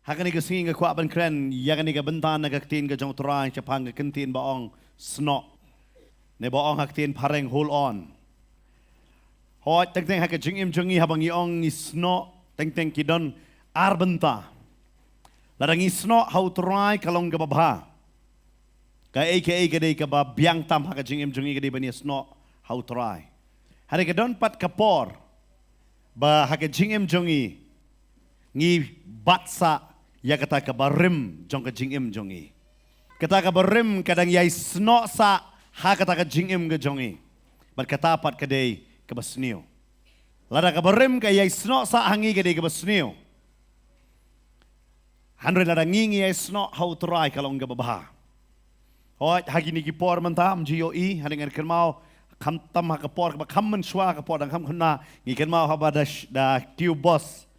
Hakan ni kesing ke kuat ban keren, yang ni ke bentan nak tin ke jong terang cepang ke kentin baong snok. Ne baong hak tin pareng hold on. Hoi teng hak jing im jongi habang iong snok teng kidon arbenta. Ladang snok hau terai kalong ke babha. Ka aka ke dei ke ba biang tam hak jing im jongi ke dei bani snok hau terai. Hari ke don pat kapor. Ba hak jing im jongi ngi batsa ya kata kabarim jong ke jingim jongi. Kata kabarim kadang yai snok sa ha kata ke jingim ke jongi. Berkata pat kedai ke basniu. Lada kabarim ke yai snok sa hangi kedai ke basniu. Handre lada ngingi yai snok hau terai kalau ke babah. Hoi hagi ni ki por mentam GOE hadengar kermau kam tam ha ke por ke kam menshwa ke por dan kam kena ngi kermau ha da tiu boss.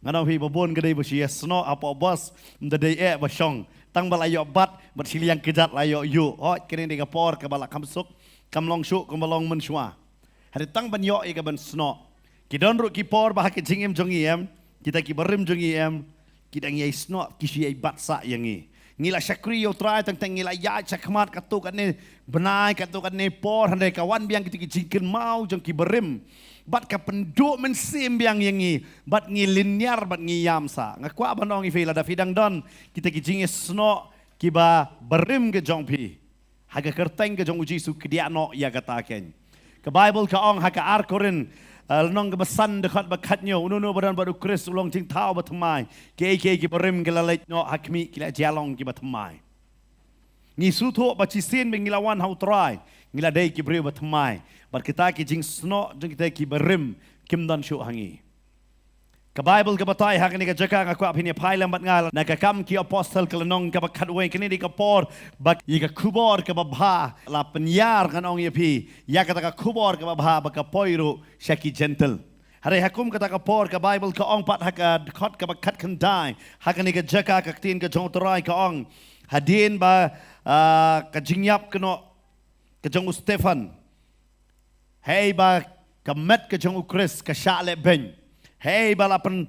Ngana hi babon kedai besi sno apa bos mendai basong tang balayo bat bersiliang kejat layo yu hot kini di kapor ke balak kamsuk kamlong syuk kamlong menshwa hari tang ban yo ke ban sno kidon ru kipor bah ke jingim jongiem kita ki berim jongiem kita ngi sno kisi ai bat sa yangi ngila syakri yo try tang ngila ya chakmat katu kan ne benai katu kan ne por handai kawan biang kita ki jingkin mau jong ki berim bat ka penduk mensim biang yangi bat ngi linear bat ngi yamsa ngakwa banong ifela da fidang don kita ki jingi sno kiba berim ke jongpi haga kerteng ke jong uji su kedia no ya kataken ke bible ka ong haga arkorin nong ke besan dekat bakatnyo ununo badan badu kris ulong jing tau batamai ke ki berim ke lalait no hakmi kila jalong ki batamai ngi suto bacisin bengilawan hau try ngila dai ki beri batamai bat kita ki jing sno jing kita ki berim kim dan shu hangi ka bible ka batai hak ni ka jaka ngaku apini phailam bat ngal na ka kam ki apostle kelenong ka bakat we kini di ka por bak yi ka kubor ka babha la penyar kan ong yepi ya kata ka kubor ka babha bak ka poiru shaki gentle hari hakum kata ka por ka bible ka ong pat hak khot ka bakat kan dai hak ni ka jaka ka tin ka jong torai ka ong hadin ba ka jingyap keno ka jong Stefan hey ba kamet ke jong ukris ke syale ben hey balapan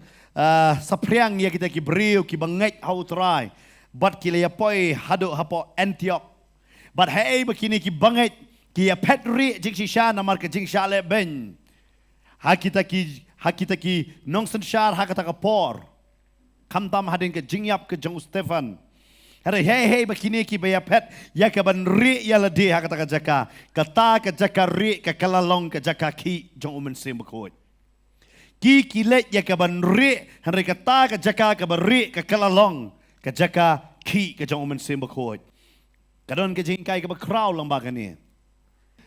sapriang ya kita ki beriu ki banget hau try bat ki le poi hadu hapo Antioch bat hey bakini ki banget ki ya petri jing shisha namar ke jing syale ben ha kita ki nong sen syar ha kata ka por kam tam hadin ke jingyap ke jong Stefan hey bakini ki baya pet ya ka ban ri ya la de ha kata ka jaka kata ka jaka ri ka kalalong ka jaka ki jong umen sim bakot ki kilet ya ka ban ri han kata ka jaka ka ban ri ka kalalong ka jaka ki ka jong umen sim bakot kadon ka jing kai ka ba kraw lang ba kani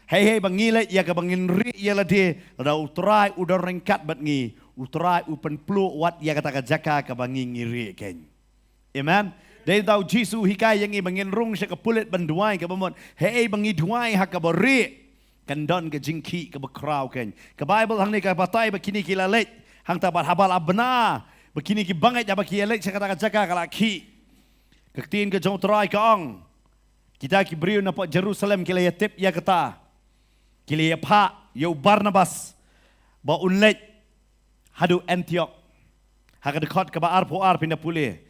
hey bangilet ya ka bangin ri ya la de da utrai udar rengkat bat ngi utrai upen plu wat ya kata ka jaka ka bangin ngiri ken amen. Dari tahu Jisu hikai yang bangin rung sya kepulit banduai ke bamon hey bangi duai hak kabari kandon ke jingki ke bekrau ken ke Bible hang ni ke batai bakini ki lalet hang tabat habal abna bakini ki bangai ja baki lalet sya kata jaka kalaki ketin ke jong terai ke ong kita ki beriu na Jerusalem ki ya tip ya kata ki ya pa yo Barnabas ba unlet hadu Antioch hak dekat ke ba arpo ar pindah pulih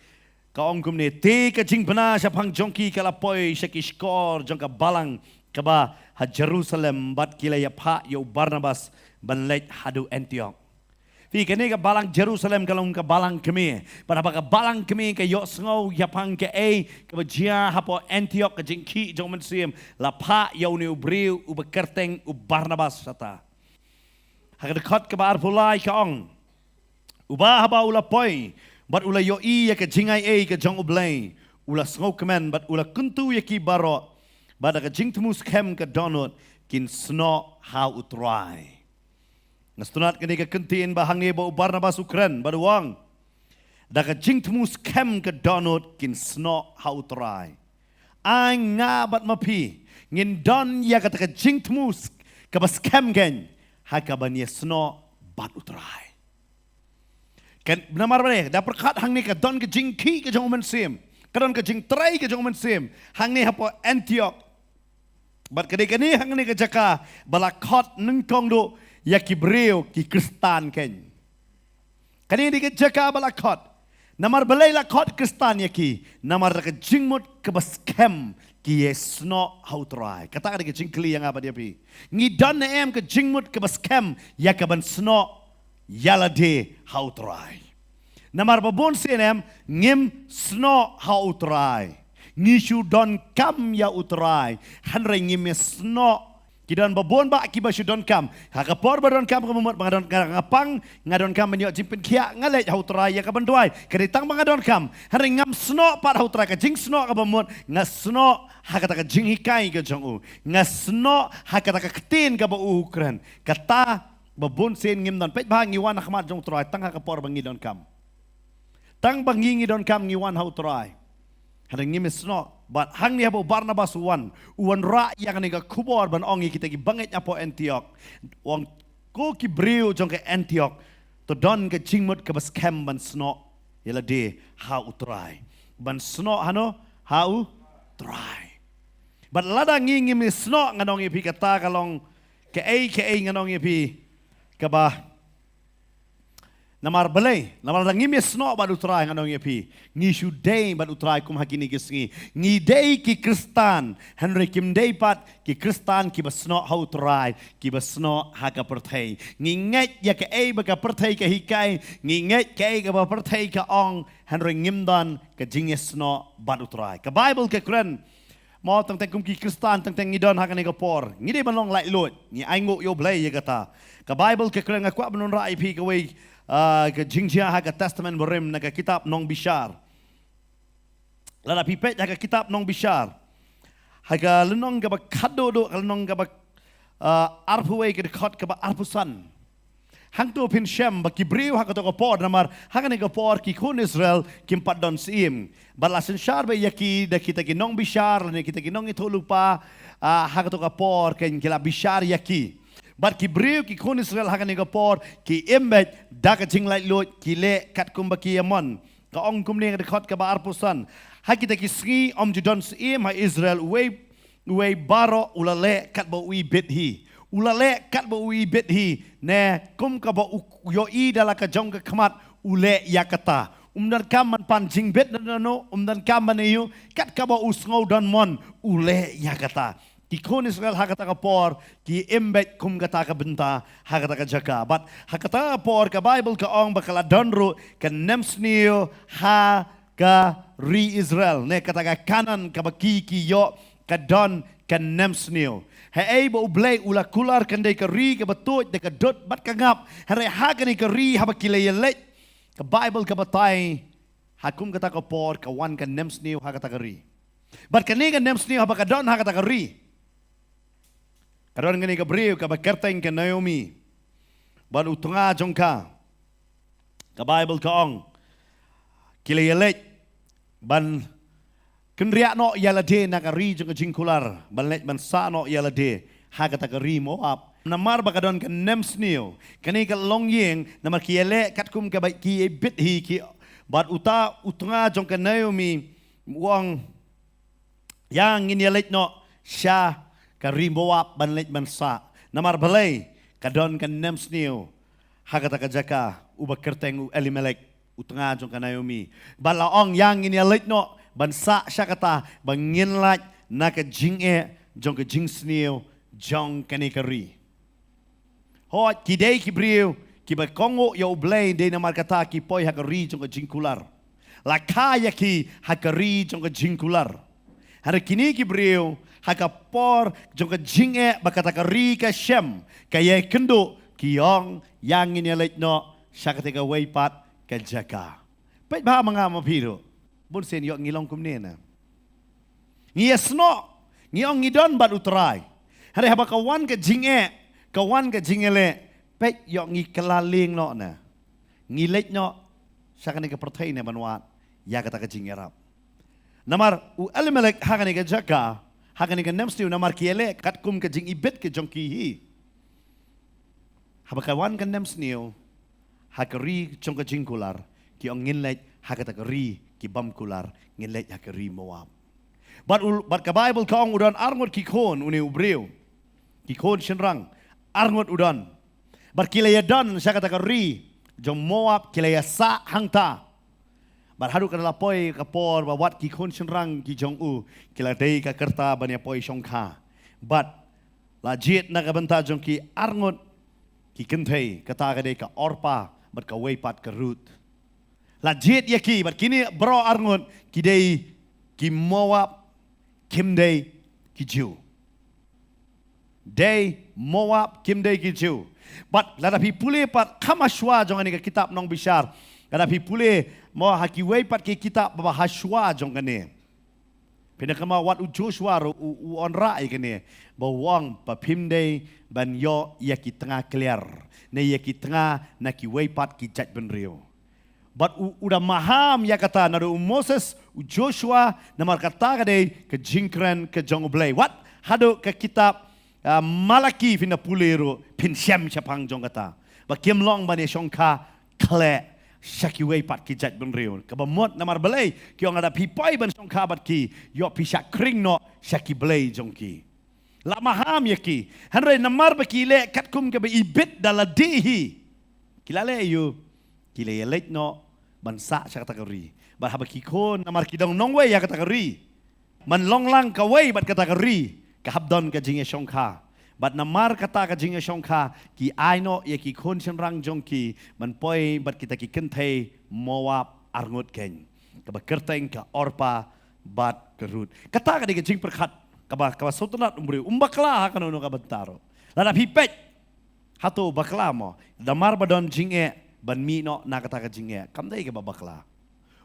ka ongkum ni te ka jing bana syapang jongki kala poi syakishkor jongka balang ka ba ha Jerusalem bat kila ya pa yo Barnabas banlet hadu Antioch fi kene ka balang Jerusalem kalong ka balang kemi pada ka balang kemi ka yo sngo ya pang ka ka ba jia hapo Antioch ka jingki jong mensim la pa yo ni ubriu u bekerteng u Barnabas sata ha dekat ka ba arpulai ka ong uba haba ula poi bat ula yo ya ke jingai ke jong ublay ula sngo kemen bat ula kuntu ya ki baro bat ka jing tumus kem ke donut kin sno how utrai nastunat kini ke kentin bahang ni ba Barnabas ukren baduang da ka jing tumus kem ke donut kin sno how utrai ang nga bat mapi ngin don ya kata ka jing tumus ka bas kem gen hakaban ya sno bat utrai kan benar benar dah perkat hang ni ke don ke jingki ke jong mensim kadon ke jing trai ke jong mensim hang ni hapo Antioch Bat kani hang ni kejaka balakot nengkong do ya kibreu ki Kristan ken. Kani di kejaka balakot. Namar balai lakot Kristan ya ki. Namar ka jingmut ke baskem ki yesno hautrai. Kata ka jingkli yang apa dia pi. Ngidan na em ke jingmut ke baskem ya ka ban sno yalade hautrai. Namar babon senem ngim sno hautrai. Ngishu don kam ya utrai. Hanre ngim sno kidan babon ba akiba shu don kam. Hakapor ba don kam kemumut bangadon ngapang ngadon kam menyok jimpin kia ngalet hautrai ya ka banduai. Keditang bangadon kam. Hanre ngam sno pat hautrai ka jing sno ka bamut ngasno hakata ka jing hikai ka jong u. Ngasno hakata ka ketin ka ba ukran. Kata babon sen ngim don pet bahang ngiwan akhmat jong utrai tang hakapor bangi don kam. Tang bangingi don kam ngiwan hautrai. Hadang ngimis no, but hang ni habo Barnabas uwan ra yang ni ka kubor ban ongi kita ki banget apo Antioch. Wang ko ki breu jong ke Antioch to don ke jingmut ke bas kem ban sno yela de ha utrai. Ban sno hano ha utrai. But lada ngimis no nganong ipi kata kalong ke ai nganong ipi ka ba namar belai, namar langi mesno bad utrai nganong yepi, ngi shudei bad utrai kum hakini gisngi, ngi dei ki Kristan, Henry kim dei pat ki Kristan ki basno ha utrai, ki basno haka perthai, ngi nget ya ke ei baka perthai ke hikai, ngi nget ke ei ka ba perthai ka ong, Henry ngimdan ke jingesno bad utrai. Ka Bible ke keren, mau tentang kum ki Kristan tentang ngidon hakani ka por, ngi dei balong lai lot, ngi aingo yo blai ye kata. Ka Bible ke keren ngakwa benon rai pi ka wei ke jingjia haga testament berim naga kitab nong bishar. Lada pipet haga kitab nong bishar. Haga lenong gaba kado do lenong gaba arpuwe ke dekat gaba arpusan. Hang tu pin shem ba kibriu haga to por namar haga ne por ki kun Israel kim padon sim. Balasin shar be yaki da kita ki nong bishar ne kita ki nong itu lupa haga to por ken kila bishar yaki. But kibriu ki kun Israel haga ni por ki embed daga jing lai lot ki le kat kum baki amon ka ong kum ne dekat ka bar pusan ha kita ki sri om judon sim ha Israel we baro ulale kat ba ui bet hi ulale kat ba ui bet hi ne kum ka ba yo i dala ka jong ka khamat ule yakata umdan kam man pan jing bet no umdan kam man yu kat ka ba usngau don mon ule yakata. Ki kon Israel hakata ka por ki embed kum kata ka benta hakata ka jaka but hakata por ka Bible ka ong bakala donro ka nemsnio ha ka ri Israel ne kata ka kanan ka baki ki yo ka don ka nemsnio ha ei bo blay ula kular kan de ka ri ka batut de ka dot bat ka ngap ha re ha ka ni ka ri ha bakile yele ka Bible ka batay hakum kata ka por ka wan ka nemsnio hakata ka ri but kani ka nemsnio ha ka don hakata ka ri. Karon ngani ka briu ka bakerteng ka Naomi. Ban utunga jongka. Ka Bible ka ong. Kilayelek. Ban kenriak no yalade na ka ri jong ka jingkular. Ban let ban sa no yalade. Hagata ka ri Moab. Namar baka don ka nemsnio. Kani ka longyeng. Namar kiyelek katkum ka baik ki bit hi ki. Ban utunga jong ka Naomi. Wang. Yang nginiyelek no. Siya. Ka rimboap banlet bansa namar balay kadon kan nemsnio hagata ka jaka uba kerteng u Elimelek utanga jong ka Naomi balaong yang ini alit no bansa siya kata banginlat na ka jinge jong ka jingsnio jong kanikari hot kidei kibriu kiba kongo ya ublay de namar kata ki poy hakari jong ka jingkular lakaya ki hakari jong ka jingkular hari kini kibriu hakapor jong ka jinge bakata ka ri ka shem kaya kendo kiyong yang ini no syakate ka waypat ka jaka pet ba mga mapiro bun sen yo ngilong kumnena ngiyesno ngiyong ngidon bat utray hari haba kawan ka jingele pet yo ngikelaling no na ngilet no syakane ka perthai na banwat ya kata ka jingerap namar u Elimelek hakane ka jaka hakani ka nemstiu namar kiele katkum ka jing ibet ke jongki hi habakawan ka nemstiu hakari jong ka jingkular ki ong nginlet hakata ka ri ki bamkular nginlet hakari Moab But ka Bible kaong udan arngot kikon uni ubreu. Kikon shenrang arngot udan. But kilaya dan siya kata ri jong Moab kilaya sa hangta. But hadu kana lapoy kapor bawat kikon shenrang ki jong u kiladei ka kerta banya poi shongka. But lajit na kabanta jong ki arngot ki kentei kata kadei ka Orpa but ka weipat ka Ruth. Lajit yaki but kini bro arngot kidei ki Moab kimdei ki Jew. Day Moab kimdei ki Jew. But ladapi pule pat kamashwa jong ani ka kitab nong bishar. Ladapi pule mo hakiwei pat ki kitab baba hashwa jong kane. Pinakama wat u Joshua u onra ikane. Bawang pa pimdei ban yo yaki tengah clear. Ne yaki tengah na kiwei pat ki jat benrio. But udah maham ya kata nado Moses u Joshua namar kata kadai ke jingkran ke jong ublay. What hado ke kitab Malaki fina pulero pin syam syapang jong kata. Ba kiem long bane shongka kle syakiwei pat ki jat benrio. Ka bamot namar belai ki ong ada pipai ban shongka bat ki yo pisyak kring no syaki belai jong ki. La maham ya ki. Hanre namar ba ki le kat kum ke ba ibit daladihi. Kilale yu kile lek no bansa sa kategori. Ba haba ki kon namar ki dong nongwei ya kategori. Man long lang ka wei bat kategori. Kahabdon ka jinge shongka. Bat namar kata ka jinge shongka ki aino ya ki kon shenrang jongki man poi bat kita ki kentei Moab arngot ken. Ka ba kerteng ka Orpa bat ka Ruth. Kata ka di ka jing perkat ka ba sotonat umri umbakla kanu no ka bantaro. Lada pipet hato bakla mo. Damar badon jinge ban mi no na kata ka jinge. Kamdai ka ba bakla.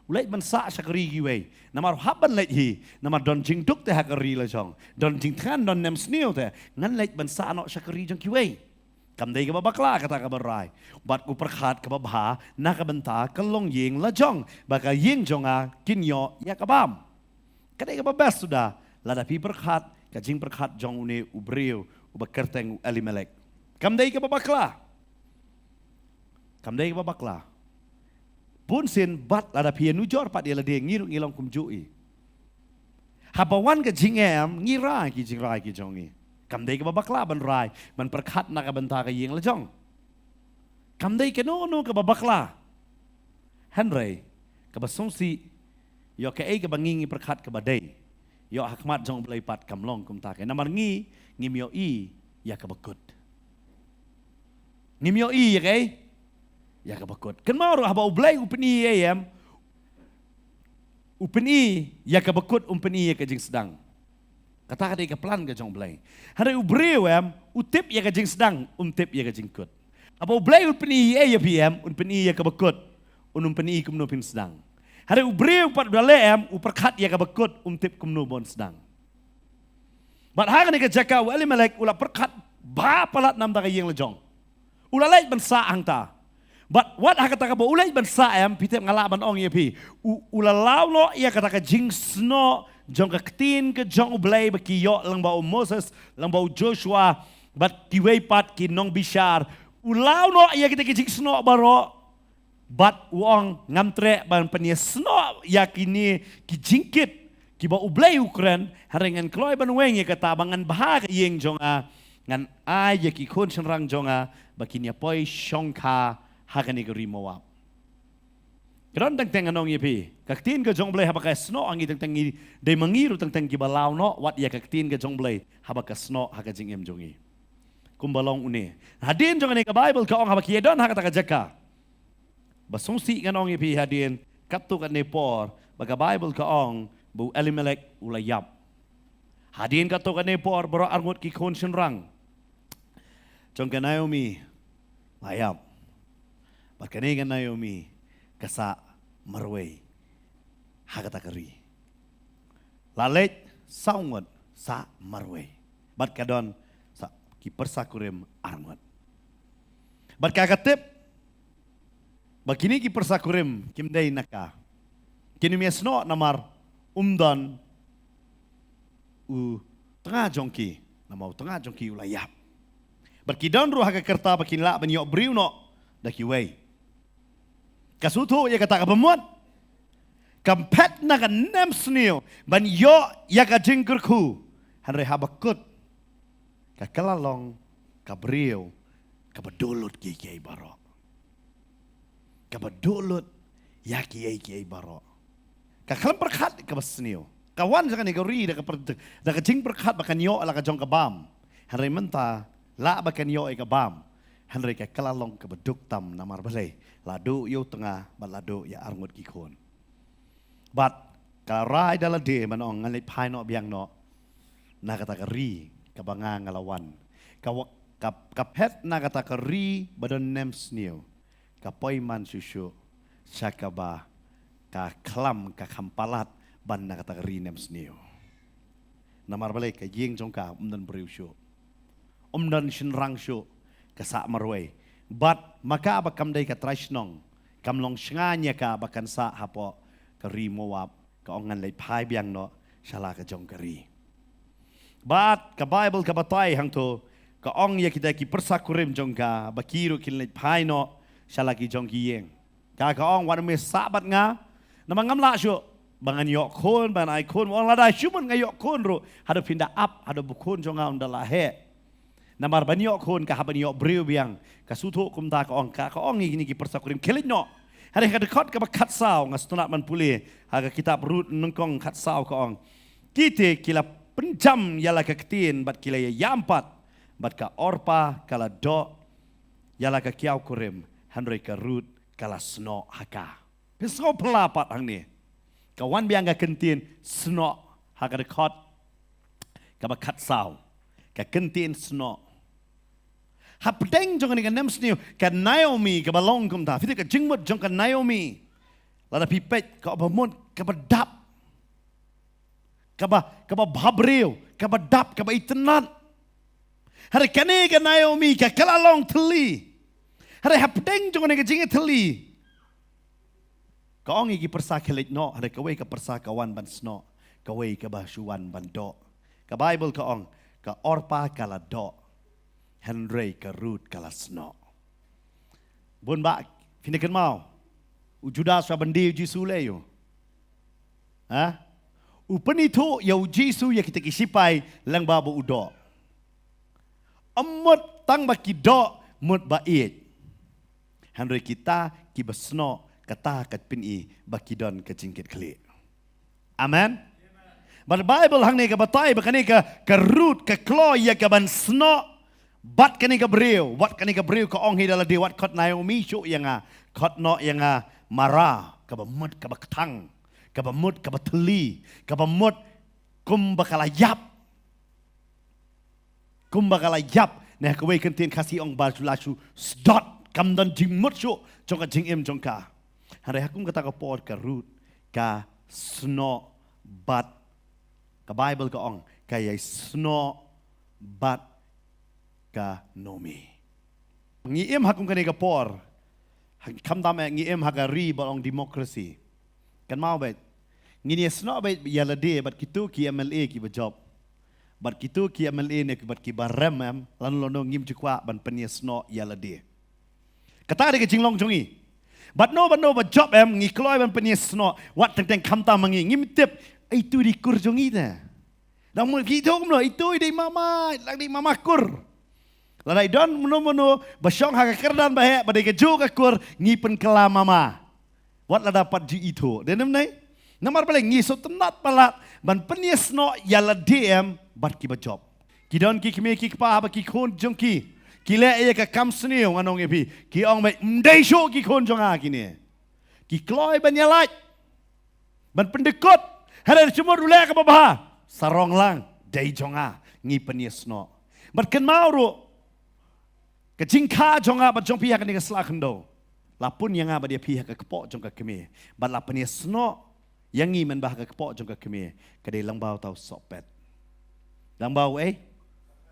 Ulai ban sa sakari giwe. Namar haban leit hi. Namar don jing duk te hakari la jong. Don jing than don nem snil te. Ngan leit ban sa no sakari jong kiwe. Kamdai ka babakla kata ka barai. Bat ku perkhat ka babha na ka banta kalong ying la jong. Baka ying jonga kinyo ya kabam. Kadai ka babas sudah. Lada pi perkhat ka jing perkhat jong une ubreu ubakerteng Elimelek. Kamdai ka babakla. Kamdai ka babakla. Pun sin bat lada pia nujor pat dia lade ngiruk ngilong kumjui. Habawan ke jingem ngira ki jingrai ki jongi. Kamdai ke babakla ban rai man perkhat na ka banta ka yeng la jong. Kamdai ke no ke babakla. Henry ke basongsi yo ke ai ke bangingi perkhat ke badai. Yo hakmat jong belai pat kamlong kum ta ke namar ngi ngimyo I ya ke bakut. Ngimyo I ya ke ya kabakot. Kan mau haba ublay upeni ayam. Upeni ya kabakot upeni ya kajing sedang. Kata kata ika plan ka jong blay. Hari ubreu am utip ya kajing sedang tip ya kajing kut. Haba ublay upeni ya pm upeni ya kabakot upeni kumno pin sedang. Hari ubreu pat dale am uperkat ya kabakot tip kumno bon sedang. Bat hagan ika jaka Elimelek ula perkat ba palat nam ta kayeng lejong. Ula lait ban sa angta. But what hakata ka ba ulay ban sa am pitep ngalaban ong ye pi ulalaw no iya kata ka jing sno jong ka ktin ka jong ublay ba kiyo lang ba Moses lang ba Joshua but kiway pat ki nong bishar ulaw no iya kita ki jing sno baro but uong ngamtre ban pania sno ya kini ki jingkit ki ba ublay ukren harengan kloy ban weng ye kata bangan bahag yeng jong ngan ay ki kon senrang jong ba kinya poi shongka hakani ko Moab. Karon tang anong yepi. Kaktin ka jong blay habaka sno ang itang tangi de mangiru tang gibalaw no what ya kaktin ka jong blay habaka sno hakajing em jongi. Kumbalong une. Hadin jong ani ka Bible ka ong habaki edon hakata ka jaka. Basongsi nganong yepi hadin katu ka nepor baga Bible ka ong bu Elimelek ulayap. Hadin katu ka nepor bro arngot ki kon senrang. Jong ka Naomi layap. Bakanigan Naomi kasa marway hakata kari. Lalet saungot sa marway. Bat kadon sa kipersakurim arngot. Bat kakatip bakini kipersakurim kimday naka. Kini miasno namar umdan u tengah jongki namau tengah jongki ulayap. Berkidon ruh hakakerta bakinla banyok briu no dakiway. Kasuto ya kata kabamuat. Kampet naga nem snio ban yo yaga jingkurku hanre habakut ka kalalong ka brio ka badulut ki barok ka badulut ya ki barok ka kalam perkat ka basnio kawan jangan igori da ka jing perkat bakan yo ala ka jong ka bam hanre menta la bakan yo ka bam hanre ka kalalong ka baduk tam namar balai ladu yo tengah baladu ya arngut ki kon But karai dalam dia mana orang ngalip pai no biang no nak kata keri kabangang ngalawan kapet nak kata keri badan nem sniu kapoi man susu sakaba ka klam ka kampalat ban nak kata keri nem sniu namar balik ka yeng jongka umdan beriu syu umdan shinrang syu ka sa marway but maka bakam dai ka traishnong kamlong shnganya ka bakan sa hapo kari Moab ka ongan lay pai biang no shala ka jong kari bat ka Bible ka batay hang to ka ong ya kita ki persakurim jong ka bakiru kin lay pai no shala ki jong ki yeng ka ong wan me sabat nga namangam la syo bangan yok kon ban ai kon ong lada syumun nga yok kon ro hada pinda up hada bukon jong nga undala he namar ban yok kon ka haban yok breu biang ka sutu kum ta ka ong ni ki persakurim kelin no hari kadekot ka kat saw ngas tunat man pulih haga kitab Rut nengkong kat saw ka ong kite kila penjam yala ka ketin bat kila ya yampat bat ka Orpa kala do yala ka kiau kurim hanrei ka Rut kala sno haka pesno pelapat hang ni kawan biang ka kentin sno haga dekot ka kat saw ka kentin sno Hapdeng jong ni nem sniu ka Naomi ka balong kum ta fiti ka jingmut jong ka Naomi lada pipet ka abamut ka badap ka ba babreu ka badap ka ba itenat hari kane ka Naomi ka kalalong teli hari hapdeng jong ni ka jingi teli ka ong igi persa kelit no hari ka ka persa kawan ban sno ka ka ba shuan ban do ka Bible ka ong ka Orpa kala do Henry ka Rut kalasno. Bun ba finikan mau. Judas wa bandi Jisu leyo. Ha? Upanitu ya Jisu ya kita kisipai lang babu udo. Amut tang baki do mut bait. Henry kita kibasno kata kat pini baki don ka jingkit kli. Amen. But Bible hang ni ka batay bakani ka Rut ka klo ya ka ban sno Bat kani ka breu, wat kani ka breu ka ong hidala di wat kot Naomi syuk yang kot no yang marah, ka bamut ka baktang, ka bamut ka bateli, ka bamut kum bakalayap. Kum bakalayap, nah ka wei kentin kasi ong balasu sdot kam dan jingmut syuk jong ka jingim jong ka. Hari hakum kata ka pot ka Rut ka sno bat ka Bible ka ong kaya sno bat ka Nomi. Ngiem hakum kani ka por. Kam tam ngiem hagari balong demokrasi. Kan mau bet. Ngini sno bet yalade bat kitu ki MLA ki job. Bat kitu ki MLA ne bat ki barem lan lono ngim jukwa ban peniesno yalade. Kata de ke jinglong jongi. Bat no bat job ngi kloy ban peniesno wat teng kam tam mangi ngim tip itu di kur jongi na. Dang mo kitu kumno itu di mama lang di mama kur. Ladai don menu basyong haga kerdan bahe badai keju ka kur ngipen kela mama. Wat la dapat ji itu. Denem nai. Namar paling ngi so tenat palat ban peniesno yala DM bat ki bajob. Ki don ki kime ki pa ba ki kon jong ki. Ki le e ka kam sniu anong epi. Ki ong mai mdai sho ki kon jong a kini. Ki kloy ban yalat. Ban pendekot. Hada cuma dule ka babaha. Sarong lang dai jong a ngi peniesno. Bat ken mau ro Kecingka jonga bat jong pihak ni keslakan do. Lapun yang apa dia pihak ke kepok jong ke kemi. Bat lapun dia sno yang ni men bah ke kepok jong ke kemi. Kadai langbau tau sopet. Langbau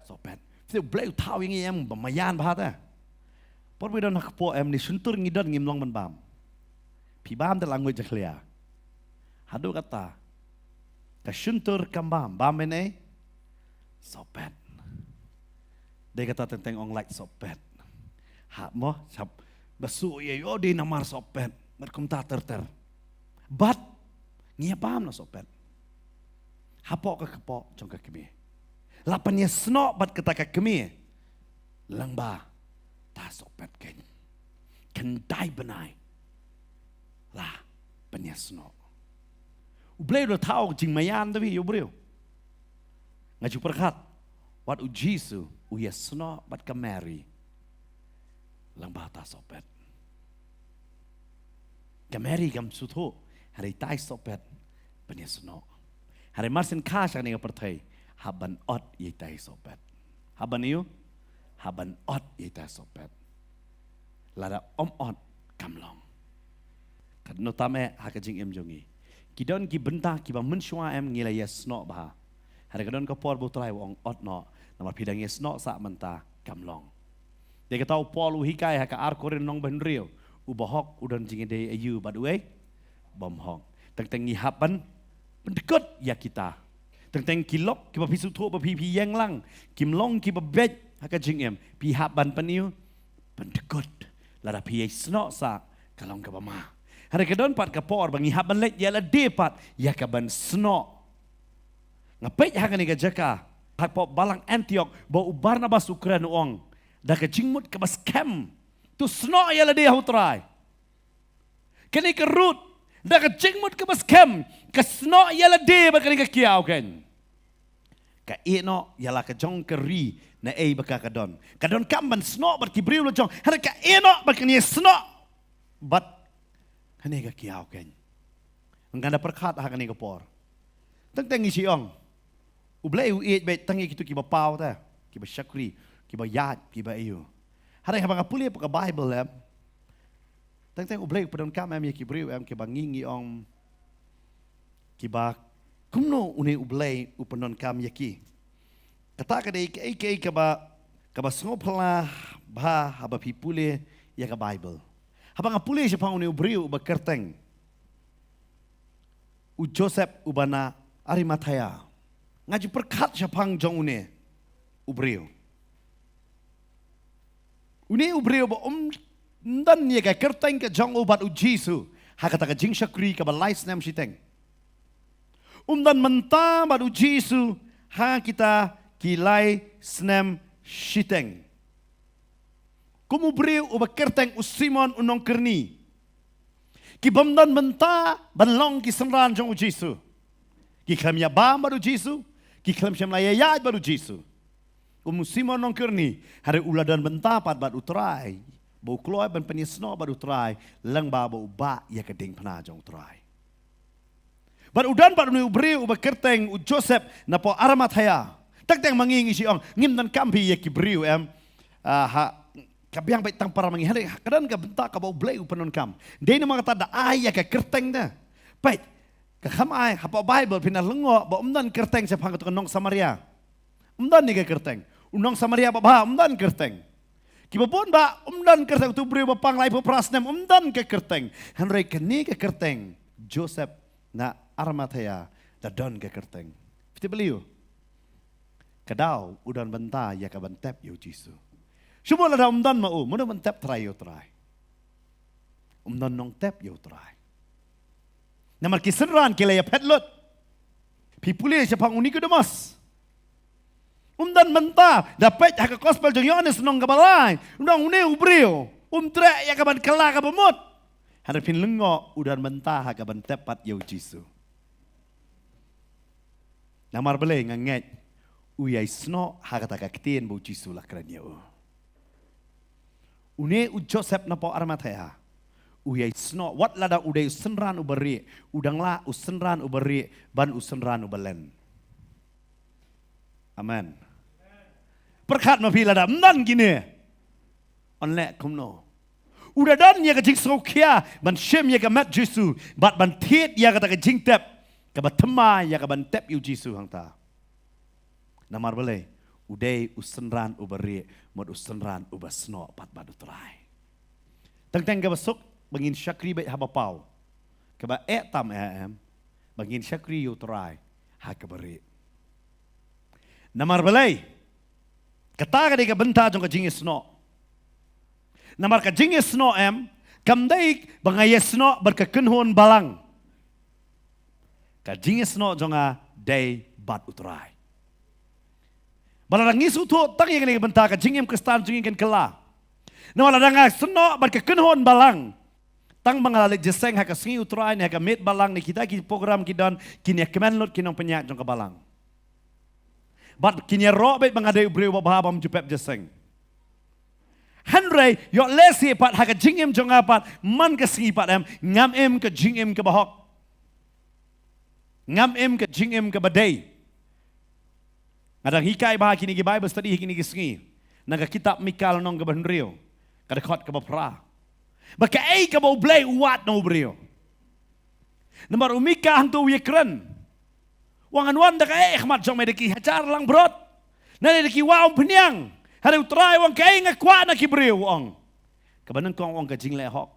sopet. Saya boleh tahu yang ni em bemayan bah ta. Por we don kepok em ni suntur ngidon ngimlong men bam. Pi bam te language clear. Hadu kata. Ka suntur kambam bam men sopet. Dia kata tentang ong like sopet. Hak mo sab basu ye yo di namar sopet. Berkum ta ter. But Ngia paham na sopet. Hapok ke kepok jong ke kemi. Lapanya snok bat kata ke kemi. Langba ta sopet ken. Kendai benai. Lah panya snok. Ublay udah tahu jing mayan tapi ublay. Ngaju perkat. Wat ujisu uya snok bat ke Mary. Langba ta sopet. Ke Mary gam suto. Hari tai sopet panya snok. Hari marsin kasha ni pertai haban ot yitai sopet. Haban iu haban ot yitai sopet. Lada ot kamlong. Kadno tame hakajing em jongi. Kidon ki benta ki ba menshwa em ngila yesno bah. Hari kadon ka por butrai wong ot no namar pidang yesno sa menta kamlong. Dia kata Paul hikai haka ar korin nong benrio ubahok udan jingi de ayu badue bomhong. Teng ngi haban pendekut ya kita. Teng kilok kiba pisu tu ba pi yang lang. Kim long kiba bet haka jingem pi haban peniu pendekut. Lada pi snok sa kalong ka ma. Hari kedon pat kapor bangi haban let ya la depat ya ka ban snok. Ngapet haka ni ka jaka. Hak pop balang Antioch ba Barnabas Ukraina ong. Da ka jingmut ka bas kem. Tu snok ya la de hutrai. Kini ka root da ka jingmut ka bas kem. Kasno yala de bakali ka kiaw ken. Ka eno yala ka jong keri na baka kadon. Kadon kamban sno bat kibriu lo jong. Hara ka eno bakani sno bat kani ka kiaw ken. Nganda perkhat ha kani ka por. Teng isi ong. Ublay u bet tangi kitu kiba pau ta. Kiba syakri, kiba yat, kiba ayu. Hara ka banga puli pa ka Bible em. Teng ublay padon kam em kibriu em kiba ngingi ong kiba kumno une ublay upanon kam yaki kata kadai ke kaba snopla ba haba pipule ya ka Bible haba ngapule siya pang une ubriu uba kerteng u Joseph ubana Arimathea ngaji perkat siya pang jong une ubriu ba dan ya ka kerteng ka jong ubat u Jisu hakata ka jing syakri ka ba lais nam siteng dan mentah baru Jisu ha kita kilai snem shiteng. Kumu beri uba kerteng usimon unong kerni. Kibamdan mentah banlong ki senran jong Jisu. Ki klam ya ba baru Jisu. Ki klam syam la ya baru Jisu. Kumu simon nong kerni hari uladan mentah pat bat utrai. Bau keluar ban penisno baru utrai lang ba bau ba ya keding pena jong utrai. Bar udan par nu beri uba kerteng u Joseph na po Arimathea. Teng mangingi si ong ngim dan kampi ye ki beriu em ha kabiang baik tang para mangi hari kadan ka bentak ka bau blay upanon kam. Dei na mga tada ay ka kerteng na. Baik ka kamay ha po Bible pina lengo ba kerteng sa pangat nong Samaria. Ni ka kerteng. Unong Samaria ba kerteng. Kibabon ba kerteng tu beriu ba panglay po prasnem ka kerteng. Henry kani ka kerteng Joseph na Arimathea da don ke kerteng. Kita beliau. Kadau udan benta ya ka bentep yo Jisu. Semua ada mau, mana bentep try yo try. Nong tep yo try. Namar kisenran kila ya petlot. Pipule siya pang uniko demas. Benta dapat haka gospel jong Yohanes nong kabalay. Une ubrio. Tre ya ka ban kala ka bemut. Harapin lengo udan benta haka bentep pat yo Jisu. Namar bele nganget uyai sno hakata kaktin bu Jisu lakranya u. Une u Joseph na po Arimathea. Uyai sno wat lada udai senran uberi udang la usenran uberi ban usenran ubalen. Amen. Perkat ma pila da nan gini. Onle kumno. Udah dan ya kajing sokia ban shem ya kamat Jisu bat ban tiet ya kata kajing tep. Kabat tema ya kaban tep yu Jisu hang ta. Namar bele udai usenran uberi mod usenran ubasno pat badu trai. Teng kabasuk bangin syakri baik haba pau. Kaba tam bangin syakri yu trai ha kabari. Namar bele kata ka benta jong ka jingisno. Namar ka jingisno kamdai bangayesno berkekenhon balang. Ka jingis no jonga day bat utrai. Balarang isu tu tang yang ni benta ka jingim Kristan jingim kan kela. Na waladang seno bat ka kenhon balang. Tang mengalalik jeseng haka singi utrai ni haka met balang ni kita ki program kidan kini kemenlut kinong penyak jong ka balang. Bat kini ro bet mengadai ubreu babam jupep jeseng. Henry yo lesi pat haka jingim jong apat man ka singi pat ngam em ka jingim ka bahok. Ngam em ka jingim ka badai. Ngadang hikai bah kini ki Bible study kini ki singi. Naga kitab Mikal nong ka banrio. Kada khot ka bapra. Baka ay ka mau blay uwat no brio. Namar umika hantu wikran. Wangan wanda ka ay khmat jong medeki hajar lang brot. Nani deki waong penyang. Hari utrai wang ka ay ngakwa na ki brio wang. Kabanang kong wang ka jing le hok.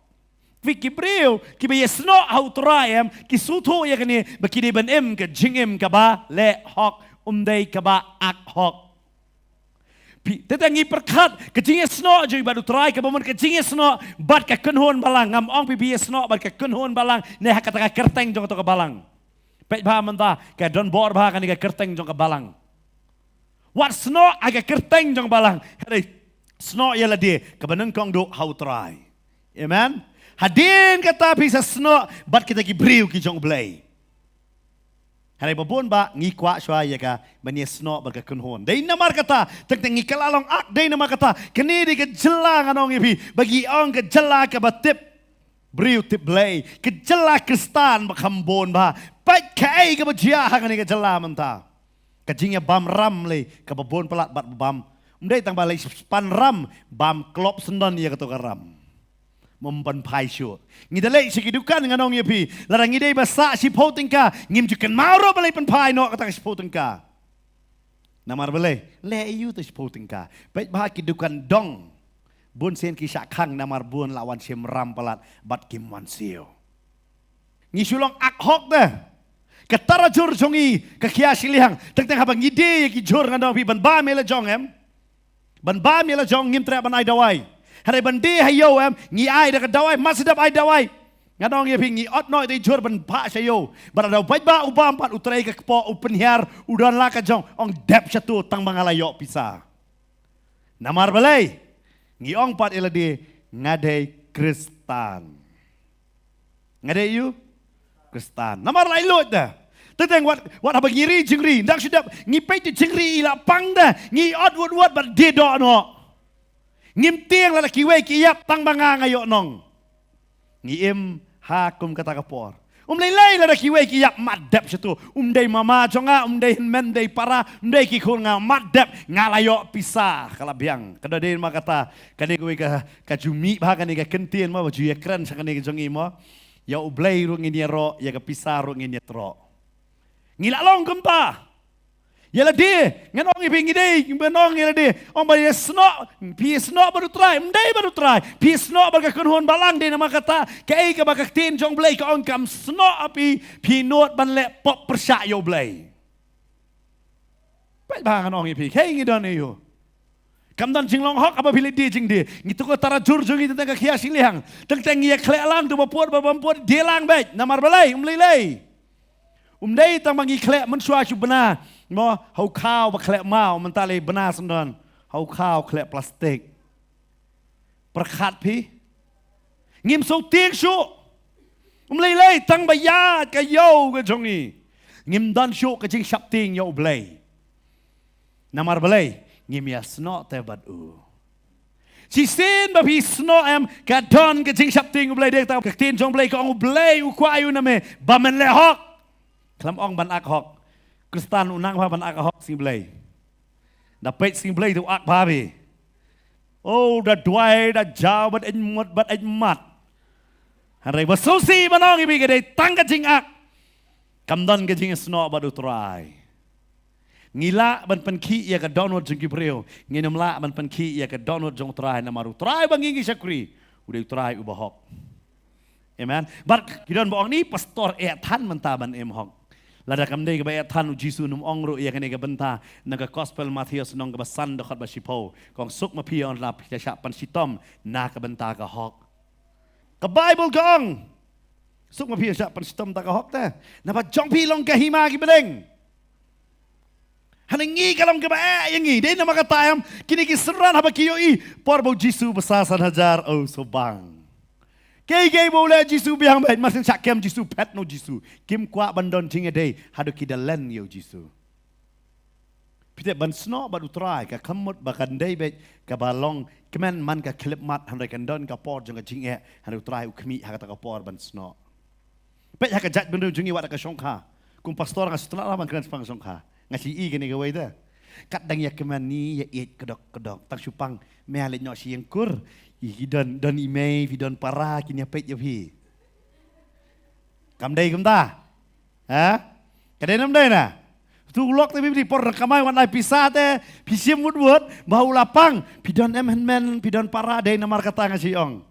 Viki brio ki ba yesno ha utrai ki suto ya kani bakini ban ka jingim ka ba le hok umday ka ba ak hok. Tetangi perkat kecingnya sno jadi baru try ke baman kecingnya sno bat ke kenhon balang ngam ong pipi sno bat ke kenhon balang ne hak kata kerteng jong to ke balang pet ba mentah ke don bor ba kan ke kerteng jong ke balang wat sno aga kerteng jong balang hari sno ya ladi ke beneng kong do how try amen hadin kata bisa sno bat kita ki briu ki jong blay. Hari babon ba ngikwa shwa ya ka banyesno baga kunhon. Dai namar kata teng ngikalalong ak dai namar kata kini di ke jelang anong ibi bagi ong ke jela ke batip briu tip blay ke jela Kristan bakambon ba pat kai ke bajia hang ni ke jela menta. Kajingnya bam ram le ke babon pelat bat bam. Umdai tang balai pan ram bam klop sendon ya ke to ram. Memban pai syu. Ngidalai sikidukan nganong yepi. Larang ngidai basa si potingka ngim jukan mauro balai pan pai no kata si potingka. Namar balai le iu tu si potingka. Baik bah kidukan dong. Bun sen ki syakang namar bun lawan sim ram palat bat kim wan sio. Ngisulong ak hok dah. Ketara jur jongi kekia silihang. Teng habang ngide ki jur nganong pi ban ba mela jong Ban ba mela jong ngim tra ban ai dawai. Hari bandi hayo ngi ai dak dawai masidap ai dawai ngadong ye pingi ot noi dei jur ban pa sayo barada bai ba ubam pat utrai ka po upenhiar udan la ka jong ong dep satu tang mangalayo pisa namar balai ngi ong pat elade ngadai Kristan ngadai you Kristan namar lai lot dah teteng wat abang ngiri jingri ndak sedap ngi pei jingri ila pang dah ngi ot wot bat dedo no ngim tiang la kiwe kiyap tang banga ngayo nong. Ngiem hakum kata kapor. Lay la kiwe kiyap madap situ. Dai mama jonga dai men dai para dai ki khur nga madap ngalayo pisah kalabiang. Kada din makata kani kowe ka jumi ba kani ka kentien ma baju ya keren sakani ka jongi mo. Ya ublay ro ngini ro ya ka pisah ro ngini tro. Ngila long gempa. Yala dia, nganong ibing ide, benong yala dia. Ong bari sno, pi sno baru try, mdai baru try. Pi sno baga kunhon balang dia nama kata, kai ka baga tin jong blay ka ong kam sno api pi not ban le pop persyak yo blay. Pai bang nganong ipi, kai ngidon yo. Kam dan jinglong hok apa pilih dia jing dia. Ngitu ko tara jur jongi tentang ka kias silihang. Teng ya klek lang tu bapuat babampuat dia lang baik. Namar balai, umlilai. Dai tang mangi klek mensua chu benar. Mo hau kau ba klek mau mentale benar sendon. Hau kau klek plastik. Perkat pi. Ngim so tiek shu. Lei tang baya ka yo ka jongi. Ngim dan shu ka jing shap ting yo blay. Namar blay ngim ya sno te bad u. Si sin ba pi sno ka don ka jing shap ting blay dek ta ka tin jong blay ka ong blay u kwa yu na me ba men le hok. Kelam ong ban ak hok. Kristan unang pa ban ak hok sing blay. Dapet sing blay tu ak babi. Oh, da duai da jaw bat ej mat. Harai basusi banong ibi gede tangga jing ak. Kamdan ke jing sno badu try. Ngila ban penki ya ka download jing kibreo. Nginum la ban penki ya ka download jong try na maru. Try bangingi syakri. Udah try ubahok. Amen. But kidon boong ni pastor tan mentaban hok. Lada kam dei ka ba tan Jisu num ongro ya kane ka benta naga gospel Matthews nong ka basan dokhat ba sipo kong suk ma pion la pisya pan sitom na ka benta ka hok. Ka Bible gong. Suk ma pi syak penstom tak hok ta. Napa jong pi long ka hima ki bedeng. Hanengi kalam ke ba yang ngi. Dei nama kata am kini ki seran haba ki yoi por bau Jisu besasan hajar oh sobang. Kei boleh Jisu biang baik masin syak kem Jisu pet no Jisu. Kim kwa bandon tinga dei hadu ki dalen yo Jisu. Pite ban sno badu try ka kamut bakan dei bet ka balong kemen man ka klip mat handai kan don ka por jong ka jinge hadu try ukmi ha ka por ban sno. Pet ha ka jat bendu jungi wat ka songkha. Kum pastor ka setelah ban kren pang songkha. Ngasi i gini gawai dah. Kat dang ya keman ni ya iet kedok tang supang me alet nyok siang kur. I don imei vi don para kini pet ya pi. Kam dai kum ta? Ha? Kadai nam dai na. Tu lok tapi di por kamai wan ai pisah te pisim mut bau lapang pidon men pidon para dai namar kata ngasi ong.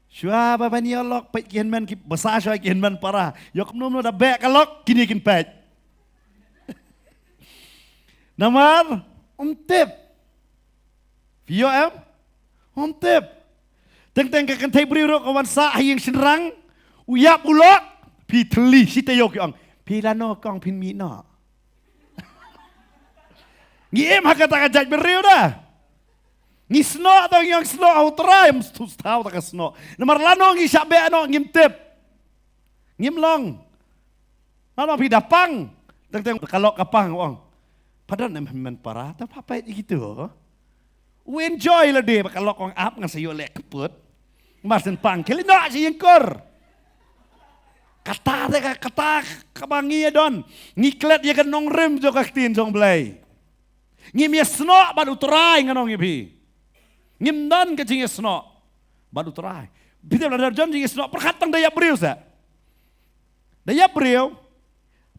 Shua baba ni lok pet kian men ki besar shua kian men para. Yok nom da bek kalok kini kin pet. Namar tip. Vio tip. Teng ka kan thai bri ro kawan sa yang senrang uyap ulok pi thli si te yok yong. Pi lano kong pin mi no. Ngi ha kata ka jaj beriu dah. Ngi sno atau yang sno au try tu tau ta ka sno. Namar lano ngi syak be no ngim tip. Ngim long. Lano pi dapang. Teng kalok kapang wong. Padahal men para tapi apa gitu. We enjoy lah dia kalau kong up ngan sayo lek keput. Masen pangkel no si yengkor. Kata kabangi don. Ngiklet ya kan nong rem jo kaktin jong blay. Ngim ya sno badu try nganong ibi. Ngim don ke jing sno badu try. Bita ada jon jing sno perkatang daya beriu sa. Daya beriu.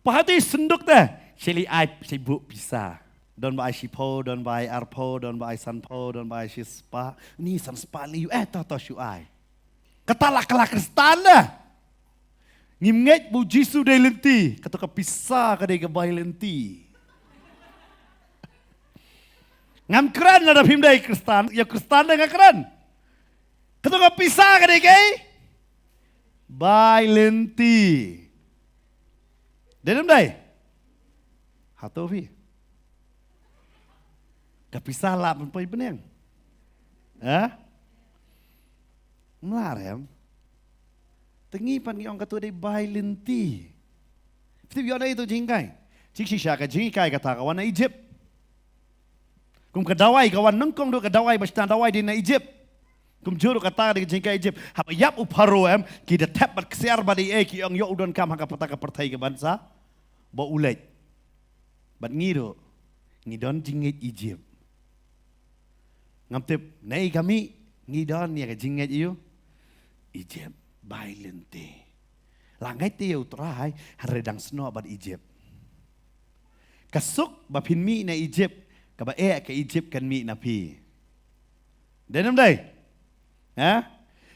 Pahati senduk teh. Sili ai sibuk bisa. Don ba sipo, don ba arpo, don ba sanpo, don ba spa. Ni san spa liu to syu ai. Katalak Kristen dah. Ngimnget bu Jisu dai lenti, kata ka pisah ka dai ka bai lenti. Ngam keren ada phim dai Kristen, ya Kristen dah keren. Kata ka pisah ka dai kai bai lenti. Dedem dai. Hato vi. Kapisah lah pun peneng. Melarem. Tengi pan yang kata dia bai lenti. Tapi biar itu jingkai. Cik sisya ka jingkai kata kawan na Egypt. Kum kedawai kawan nengkong do kedawai bastan dawai di na Egypt. Kum juru kata di jingkai Egypt. Haba yap uparo kita tap bat kesiar badi ki yang yo udon kam haka pataka pertai ke bangsa. Ba ulet. Bat ngiro ngidon jingit Egypt. Ngamtip nai kami ngidon ya ka jingit iyo Egypt bailente. Langai teu trai haredang sno bad Egypt. Kasuk bapin mi na Egypt kaba ke Egypt kan mi na pi. Denam dai.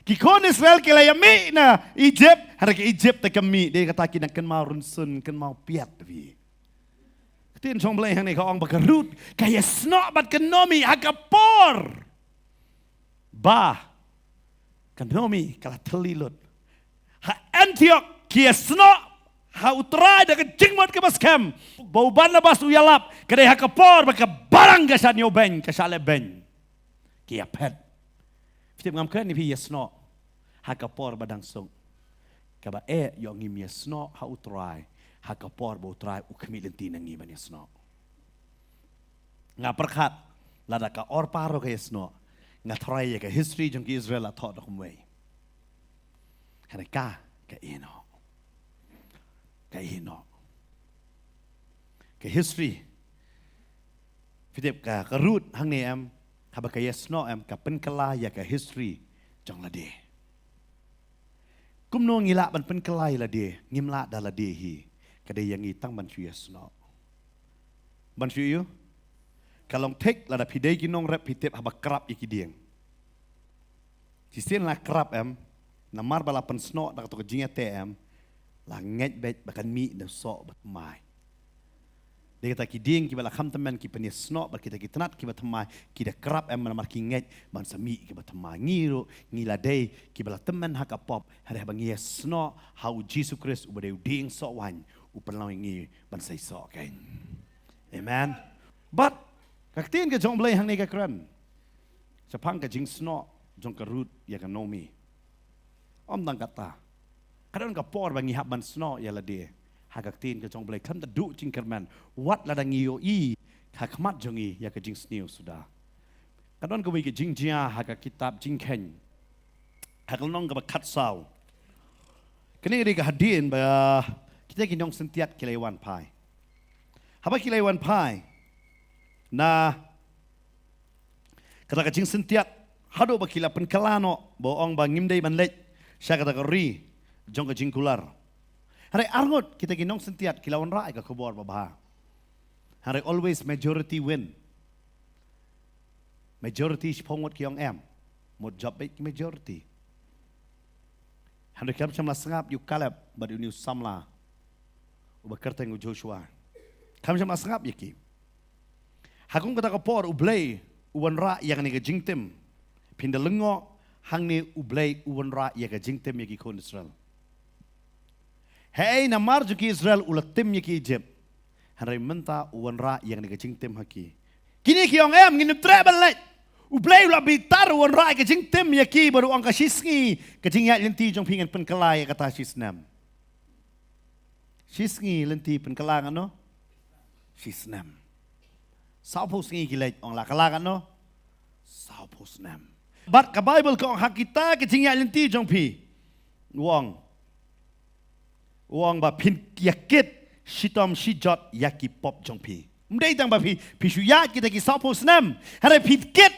Kikon Israel kelaya mi na Egypt har ke Egypt ta kami dia kata kin kan mau runsun kan mau piat pi. Tin song blay hang ni ka ong bakarut kaya sno bat kanomi agapor. Ba kanomi kala telilut. Ha Antioch kia sno ha utrai da jingmot ke baskem. Bau ban na bas uyalap kadai ha kapor baka barang gasan yo ben kasale ben. Kia pet. Fitip ngam kan ni pi yesno ha kapor badang song. Kaba yo ngim yesno ha utrai. Hakapor bo try ukmi lenti nangi ban yesno. Nga perkat lada ka or paro ka yesno. Nga try ka history jong ki Israel a thought kumway. Kana ka ino. Ka ino. Ka history. Fitip ka root hang ni haba ka yesno ka penkala ya ka history jong lade. Kumno ngila ban penkalai lade ngimla dalade hi. Kada yang itang bansu yesno. Bansu yu. Kalong tek lada pidai ginong rep hitip haba kerap iki dieng. Sisien la kerap namar bala pensno dak to jinga tem la nget bet bakan mi na so bat mai. Dia kata kiding ki bala kham teman ki peni snok bar kita tenat ki batamai ki da kerap em mar ki nget ban sami ki batamai ngiro ngila dei ki bala teman hak pop hari bangi snok how Jesus Christ ubade ding so wan upalau ngi ban sai so kain. Amen. But kaktin ke jong blai hang ni ka kran. Sapang ka jing snok jong ka root ya ka nomi. Om dang kata. Kadang ka por bangi hab ban snok ya la de. Hagak tin ke jong blai kam ta du jing kerman wat la dang yo I hak mat jong I ya ke jing sniu sudah kadon ko wi ke jing jia hak kitab jing ken hak nong ka kat sau kini ri ka hadin ba kita kinong sentiat kilewan pai haba kilewan pai na kata ka jing sentiat hado ba kila pen kalano bo ong ba ngimdei ban lech sya kata ka ri jong ka jing kular hari arngot kita ginong sentiat kilawan rai ka kubor babah. Hari always majority win. Majority sipongot kiong em. Một job baik majority. Hari kam samla sangap yu Caleb bad yu samla. Uba kerteng Joshua. Kam samla sangap yaki. Hakung kata kapor ublay uwan ra yang ni ka jingtem. Pindalengo hang ni ublay uwan ra yang ka jingtem yaki kon Israel. Hei namar juki Israel ulat tim yaki Egypt. Hanrai menta uwan ra yang negajing tim haki. Kini kiong em ngin treble let. Ublay ulat bitar uwan ra kajing tim yaki baru ang kasisngi kajing ya lenti jong pingan penkelai kata sisnam. Sisngi lenti penkelang ano? Sisnam. Saupos ngi kilet ang lakalang ano? Saupos nam. But ka Bible ko ang hakita kajing ya lenti jong pi. Uang ba pin yakit shitom shijot yaki pop jong pi. Mdei tang ba pi shuyat kita ki sapos nam. Hare pi kit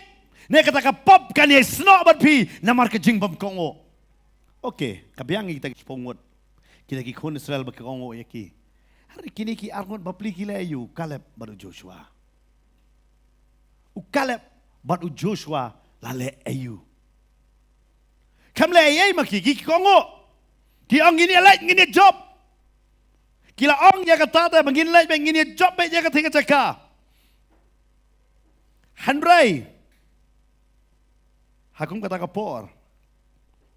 ne kata ka pop kan ye snok bat pi namar ke jing bam kongo. Okay, kabiang kita ki pongot. Kita ki kon Israel ba kongo yaki. Hare kini ki arngot ba pli kila ayu Caleb baru Joshua. U Caleb baru Joshua lale ayu. Kam le ayay maki ki kongo. Ki ong ini lek ngini job. Kila ong ya kata ta bangin lek ngini job be ya kata caka. Hanrai. Hakum kata kapor.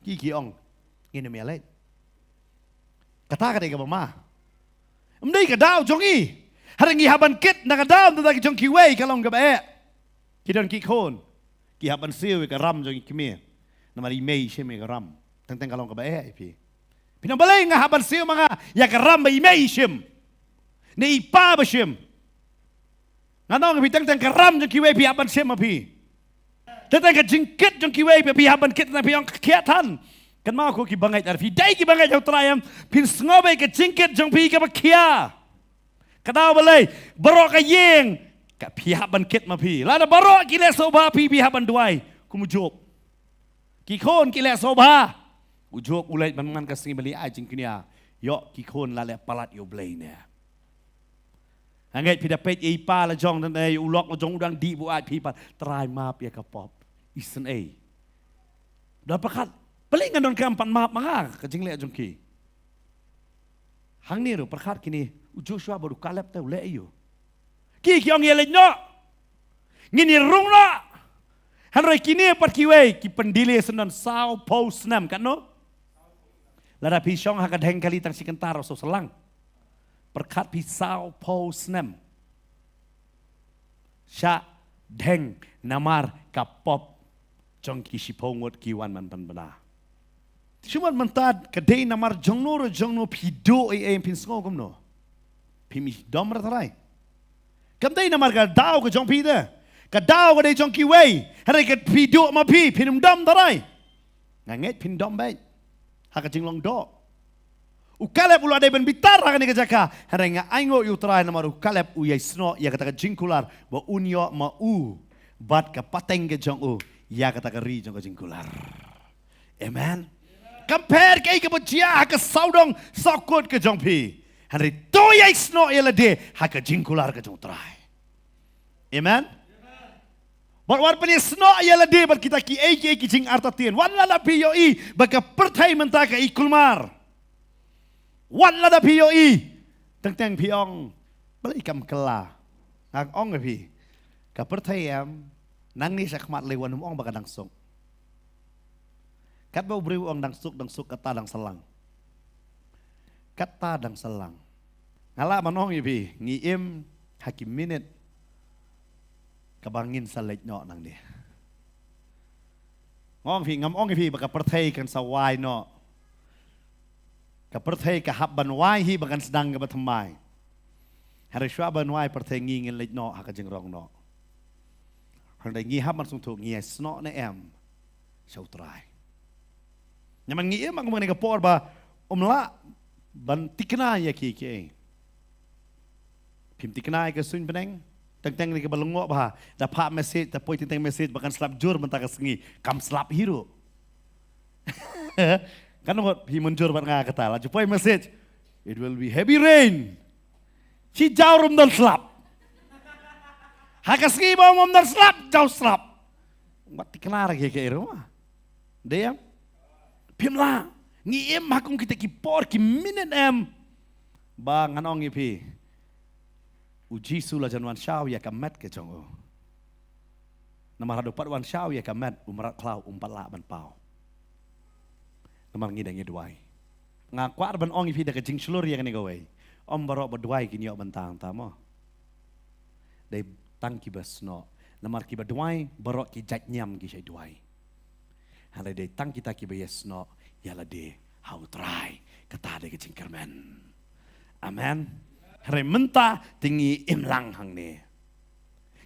Ki ong ngini me lek. Kata ka mama. Mdei ka daw jongi. Harangi haban kit na ka daw ta ki jong ki wei kalong ka ba. Ki don ki kon. Ki haban siu ka ram jong ki me. Na mari mei sheme ka ram. Teng kalong ka ba pi. Pinabalay nga haban siyo mga yakaram ba imay isim. Ni ipa ba sim. Nga nong bitang karam jong kiway pi haban sim api. Tatang ka jingkit jong kiway pi haban kit na pi yung kakiatan. Kan mga ko kibangay arfi. Day kibangay yung trayam. Pinsngobay ka jingkit jong pi ka bakya. Kadaw balay. Baro ka yeng. Ka pi haban kit ma pi. Lada baro kile soba pi haban duay. Kumujok. Kikon kile soba. Ujok ulai man kasing bali ajing kinia yo kikon lale palat yo blay ne angai pidapet e pa la jong dan e ulok la jong udang di bu aj pipa try map ya kapop isen e dapat paling ngandon kampan map mga kajing le jong ki hang ni ro perkhat kini Joshua baru Caleb tau le yo ki kiong yele no ngini rung no hanroi kini pat kiwe ki pendile senan sao pos nam kan no Lada pisong hakad heng kali tang si kentaro so selang. Perkat pisau pos nem. Sya deng namar kapop jong kisipongot kiwan man panbana. Cuma mentad kadai namar jongno pido pin sngo gumno. Pimi dom ratarai. Kamdai namar kadau ke jong pide. Kadau kadai jong kiwei. Hari kat pido ma pi pinum dom tarai. Nganget pin dom baik. Haka jinglong do. U Caleb ulu ada ben bitar haka ni kejaka. Harenga aingo yu try nama u Caleb u yai sno ya kata jingkular ba unyo ma u bat ka pateng ke jong u ya kata ri jong jingkular. Amen. Compare ke ke bojia haka saudong sokot ke jong pi. Hari to yai sno ya de haka jingkular ke jong try. Amen. But what pun isno ialah dia ber kita ki ki jing artatien. Wan la pio I baka pertai mentaka I kulmar. Wan la pio I teng piong beli kam kela ngak ong pi ka perthayam nang ni sakmat lewan ong baka dang sok kat bau beri ong dang suk kata dang selang kata dang selang ngala manong pi ngiem hakim minit kabangin sa lek no nang dia ngong pi ngam ong pi baka perthay kan sa wai no ka perthay ka habban wai hi bakan sedang ka batamai hari shwa ban wai perthay ngi ngin lek no ha ka jing rong no hang dai ngi habban sung thu ngi sno na em sau trai nyaman ngi em ang mane ka por ba la ban tikna ya ki pim tikna ka sun beneng teng ni ka balungo ba da pa message da poi teng message bakan slap jur mentah ka sengi kam slap hero kan ngot pi munjur ban nga kata la poi message it will be heavy rain si jaurum dan slap haka sengi ba mom dan slap jau slap mat tikna ra ke rumah dia pim la ngi em hakung kita ki por ki minute em ba nganong pi uji sula janwan shaw ya kamet ke chong namar hadu pat wan shaw ya kamet umrat klau umpala ban pau namar ngi dang yedwai nga kwar ban ong pi da ke jing slur ya kan gawe om barok badwai ki nyok bantang tamo dai tang ki basno namar ki badwai barok ki jat nyam ki shai dwai hale dai tang kita ki bayesno yala de how try kata de ke jing kermen amen hare menta tinggi imlang hang ne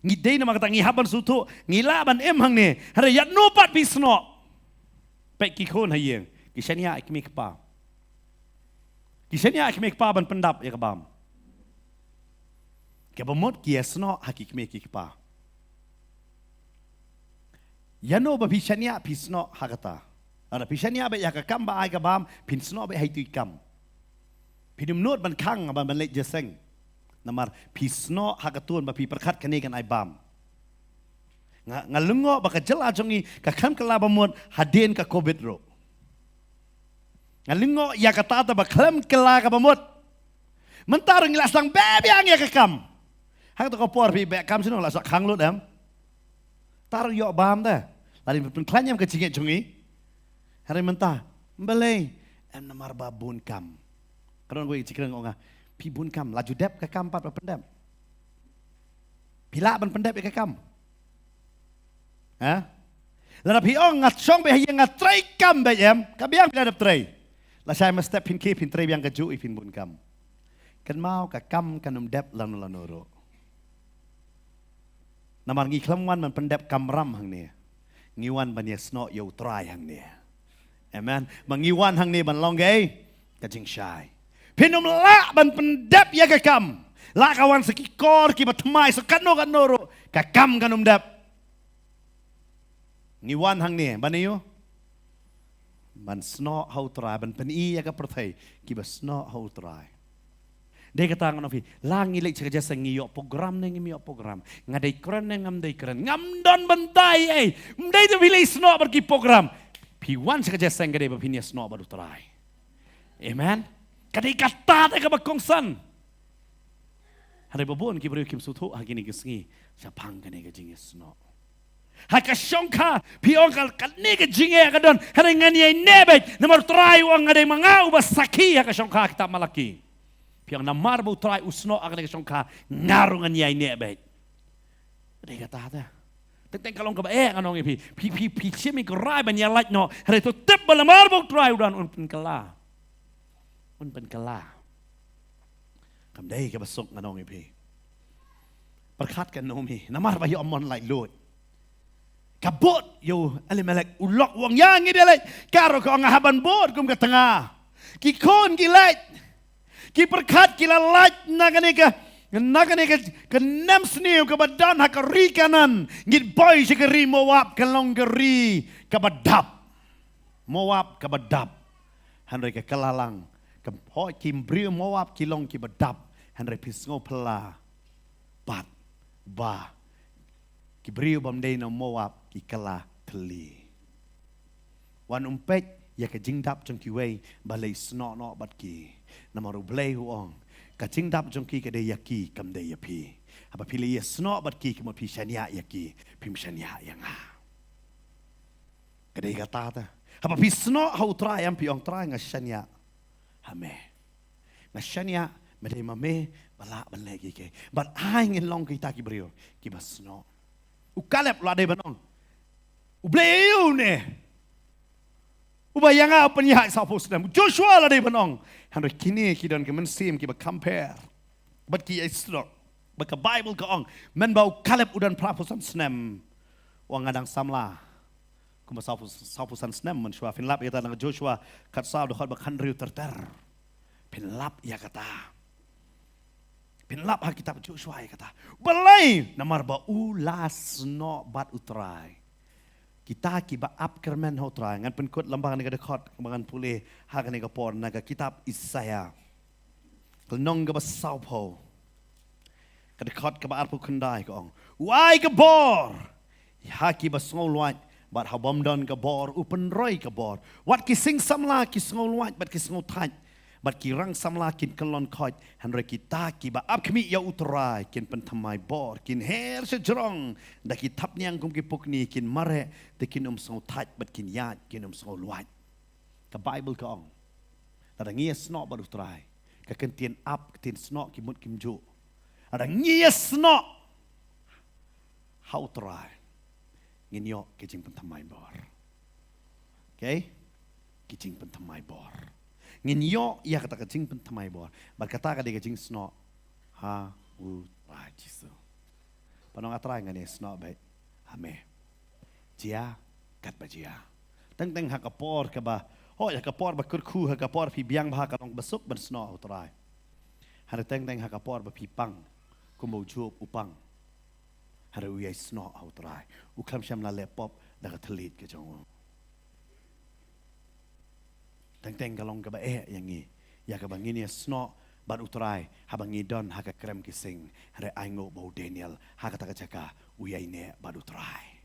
ngi dei na makata ngi haban sutu ngi laban em hang ne hare yat no pat pisno pe ki khon hayeng ki shania ikmi kpa ki shania ikmi kpa ban pendap ya kabam ke bamot ki esno hakikme ki kpa yano ba bishania pisno hakata ana bishania ba ya ka kamba ai kabam pinsno ba hai tu kam pinum not ban khang ban lek jeseng namar pisno hakatun ba pi perkhat kane kan ai bam ngalungo ba ka jela jongi ka kham kala bamot haden ka covid ro ngalungo ya kata ta ba kham kala ka bamot mentar ngilas sang bebe ang ya ka kam hak to ko por pi be kam sino la sak khang lut am tar yo bam da lari pen klanyam ka jinge jongi hari mentah belai em namar ba bun kam Karon gue cikreng onga pi bun kam laju dep ke kam pat pendep. Pila ban pendep ke kam. Ha? Lana pi ong ngat song be hayang ngat trai kam be em, ka biang pila dep trai. La sai ma step pin ke pin trai biang ka ju pin bun kam. Kan mau ka kam kanum dep lan lanoro. Namar ngi klamwan man pendep kam ram hang ne. Ngiwan ban yesno yo trai hang ne. Amen. Mangiwan hang ne ban long ge ka jing shai. Pinum la ban pendap ya kakam. La kawan sekikor ki batmai sekano kanoro kakam kanum dap. Ngiwan hang ni baniyo. Ban sno how try ban peni ya ka perthai ki bas sno how try. Dia kata ngono fi, langi lek cerja sengi yo program neng mi yo program. Ngadai keren neng ngam dai keren. Ngam don bentai Mdai tu pilih sno pergi program. Piwan cerja seng gade bapini sno baru try. Amen. Kadai kata tak bakongsan. Hari babon ki beri kim sutu hagini kesengi sapang kene ke jingis no. Haka syongka piong kal kane ke jinge kadon hari ngani nebek nomor try wang ngadai mangau basaki haka syongka kita malaki. Piang namar bu try usno akane ke syongka ngarungan yai nebek. Kadai kata ta. Tentang kalau ke bae kanong pi chimi ko rai ban yalat no hari tu tip balamar bu try udan un kala. Un penkala. Kam day ka basok nganong ipi. Perkat kan nomi. Namar ba yo amon like load. Kabot yo alimelek ulok wang yang ide lek. Karo ko nga haban bod kum ka tengah. Ki kon ki lek. Ki perkat ki lalat naganeka kenam sniu ka badan hakari kanan. Ngit boy si keri mowap kalong keri ka badap. Mowap ka badap. Handre ka kalalang. Hoi kim brio mowap kilong ki badap han repis ngopla pat ba ki brio bamdei no mowap ki kala teli wan umpet ya ka jingdap jong ki wei balai sno no bat ki namaru blai huong kacing dap jongki ke de yaki kam de yapi apa pilih ya snok bat ki kemot pi shania yaki pim shania yang ke de kata ta apa pi snok hau try am pi ong try nga shania hame nga shania mede mame bala ban lagi ke bat ai ngin long kita ki brio ki bas snok u kalep la de banong u bleu ne ubayang apa ni hak sapos nam Joshua la de banong han kini ki don ke men sim ki ba compare bat ki snok baka Bible ka ong men bau kalep udan prapusan snem wang adang samla kuma sapusan snem men shua fin lap yata nang Joshua kat saw de khot ba khan riu ter pin lap ya kata pin lap ha kitab Joshua ya kata balai namar ba ulas no bat utrai kita ki ba ap kermen ho trai ngan pen kut lambang ni ka dekhot mangan pulih ha ka ni ka por naga kitab Isaiah kelnong ga ba saw po kadekot ke baar pukundai ke ong wai ke bor haki ba ngol wat bat habam don ke bor upen roi ke bor wat ki sing samla ki ngol wat bat ki ngol thaj bat ki rang samla kin kelon khoj han re kita ki ba ap khmi ya utrai kin pen thamai bor kin her se jrong da ki thap nyang kum ki pukni kin mare te kin ngol thaj bat kin yat kin ngol wat ke Bible ke ong ta ngi snok bat utrai ka ken tien ap tin snok ki mut kim ju ada ngias no how try nginyo kijing pentamai bor okay kijing pentamai bor nginyo ya kata kijing pentamai bor berkata ka de kijing sno ha u wa jisu panong atrai ngani sno bai ame jia kat ba jia teng teng hakapor ka ba ho ya kapor ba kurku hakapor pi biang ba ka long besuk ben sno utrai hare teng teng hakapor ba pi pang kumbau jup upang hari uyai snok au trai ukam syam la laptop dah telit ke jong teng galong ka ba yang ni ya ka bang ni snok bat utrai habang idon ha ka krem kising hari aingo bau Daniel ha ka ta jaka uyai ne bat utrai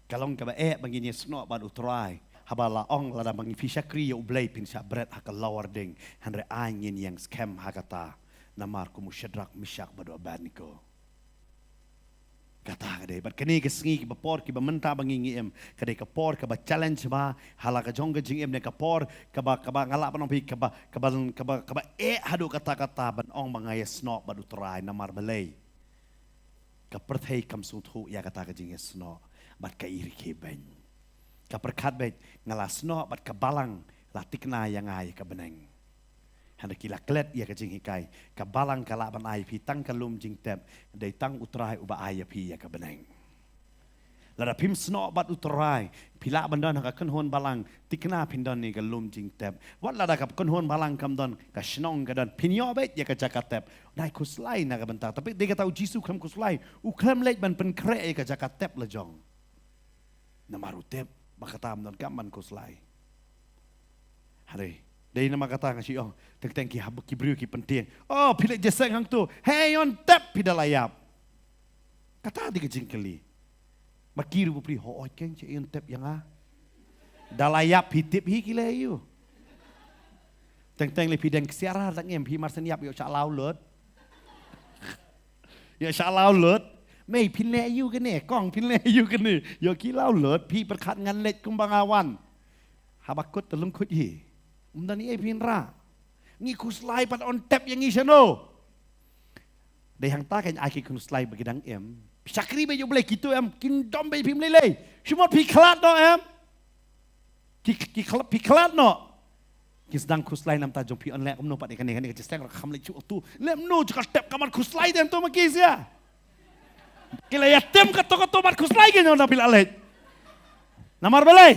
galong ka ba bang ni snok bat utrai habala ong la da bang fisakri yo blai pin sa bread ha ka lower ding hari angin yang scam ha kata namar kumu Shadrach Meshach badu Abednego kata kade bat kini kesengi ki bapor ki bamenta bangingi em kade ka por ka ba challenge ba hala ka jong jing em ne ka por ka ba ngala panong pi ka ba hadu kata ban ong mangaya snok badu trai namar balai ka perthei kam su thu ya kata ka jing snok bat ka iri ke ben ka perkat bet ngala snok bat ka balang latikna yang ai ka beneng handa kila klet ia kajing hikai ka balang kala ban ai pi tang kalum jing tep dei tang utrai uba ai pi ya ka beneng lada pim sno bat utrai pila bandan ka kun hon balang tikna pindon ni kalum jing tep wat lada ka kun hon balang kam don ka snong ka don pinyo bet ya ka jakat tep dai kuslai na ka bentar tapi dia tahu jisu kam kuslai u kram lek ban pen kre ka jakat tep la jong namaru tep bakatam don kam ban kuslai hari dari nama kata ngasih oh teng ki habuk ki briu ki penting oh pilih jeseng hang tu hey on tap pida layap kata di kejing keli makiru bu pri ho oi keng che on tap yang a dalayap hitip hi kile yu teng le pidang siara tak ngem pi marsen yap yo cha lau lut yo cha lau lut mei pin le yu ke ne kong pin le yu ke ne yo ki lau lut pi perkat ngan let kumbang awan habakut telung kut hi umdani pinra ni kuslai pat on tap yang isano dei hang ta kan aki kuslai bagidang em sakri be yo boleh gitu em kin dom be pim lele semua piklat no em ki piklat no ki sedang kuslai nam ta jong pi on le om no pat ikan ni ka kham le chu tu lem no jaka tap kamar kuslai dem to makis ya kila ya tem ka to mat kuslai ke no na pilale namar balai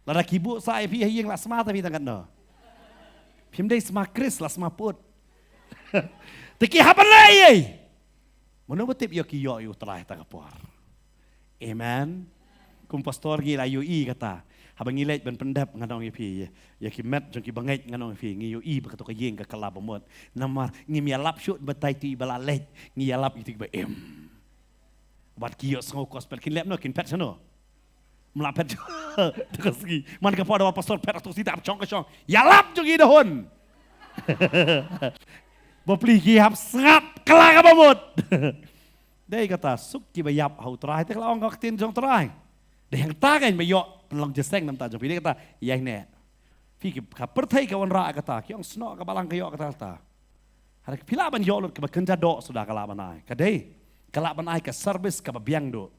lada kibu saya pi yang lah semata pi tangkat no. Pim dei sma Chris lah sma put. Teki hapan lai. Mano betip yo ki yo utrai ta kapor. Amen. Kum pastor gi la yo i kata. Habang ngilet ben pendap nganong pi ya ki met jong ki bangai nganong pi ngi yo i bakato ka yeng ka kala bomot. Namar ngi mialap shoot betai ti bala let ngi yalap itu ba em. Bat ki yo sngo gospel kin lep no kin pet sano. Melapet terus man ka pada pastor pet atau tidak cong ke cong yalap juga dahon Bapeligi hap sengap kelak apa mut. Dia kata suk ki bayap hau trai te kalau ngak tin jong trai. Dia yang tagai bayok pelang jeseng nam ta jong. Dia kata yang ne. Fi ki ka perthai ka wan ra kata ki ong sno ka balang kayo kata ta. Hari pila ban yo lut ka kenja do sudah kala banai. Kadai kala banai ka service ka biang do.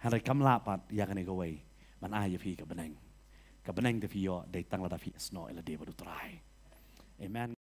Hari kam lapat yang ne gawai. Banai fi ka beneng. Ka beneng de fi yo dai tang la da fi sno ila de badu trai. Amen.